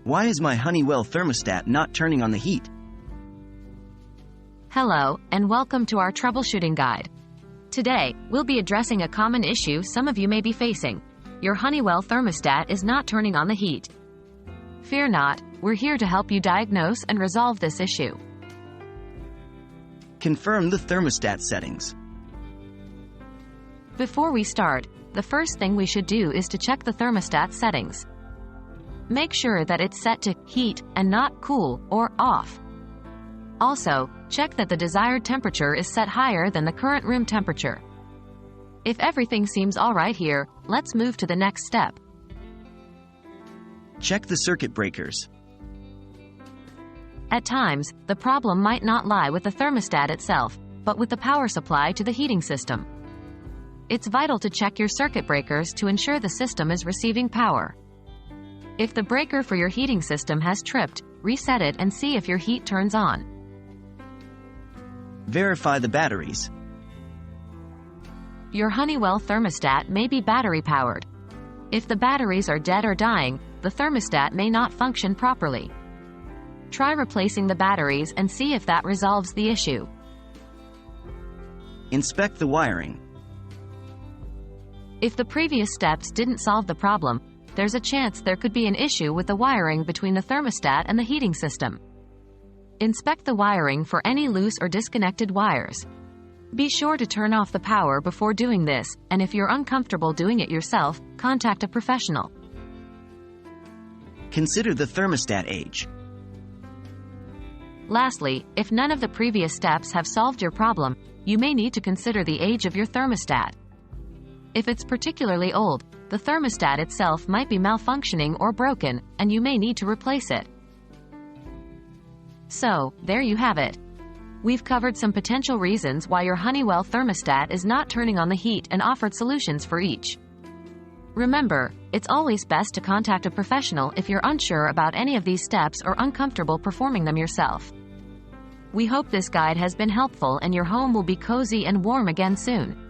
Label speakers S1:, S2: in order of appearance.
S1: Why is my Honeywell thermostat not turning on the heat?
S2: Hello, and welcome to our troubleshooting guide. Today, we'll be addressing a common issue some of you may be facing. Your Honeywell thermostat is not turning on the heat. Fear not, we're here to help you diagnose and resolve this issue.
S1: Confirm the thermostat settings.
S2: Before we start, the first thing we should do is to check the thermostat settings. Make sure that it's set to heat and not cool or off. Also, check that the desired temperature is set higher than the current room temperature. If everything seems alright here, let's move to the next step.
S1: Check the circuit breakers.
S2: At times, the problem might not lie with the thermostat itself, but with the power supply to the heating system. It's vital to check your circuit breakers to ensure the system is receiving power. If the breaker for your heating system has tripped, reset it and see if your heat turns on.
S1: Verify the batteries.
S2: Your Honeywell thermostat may be battery-powered. If the batteries are dead or dying, the thermostat may not function properly. Try replacing the batteries and see if that resolves the issue.
S1: Inspect the wiring.
S2: If the previous steps didn't solve the problem, there's a chance there could be an issue with the wiring between the thermostat and the heating system. Inspect the wiring for any loose or disconnected wires. Be sure to turn off the power before doing this, and if you're uncomfortable doing it yourself, contact a professional.
S1: Consider the thermostat age.
S2: Lastly, if none of the previous steps have solved your problem, you may need to consider the age of your thermostat. If it's particularly old, the thermostat itself might be malfunctioning or broken, and you may need to replace it. So, there you have it. We've covered some potential reasons why your Honeywell thermostat is not turning on the heat and offered solutions for each. Remember, it's always best to contact a professional if you're unsure about any of these steps or uncomfortable performing them yourself. We hope this guide has been helpful and your home will be cozy and warm again soon.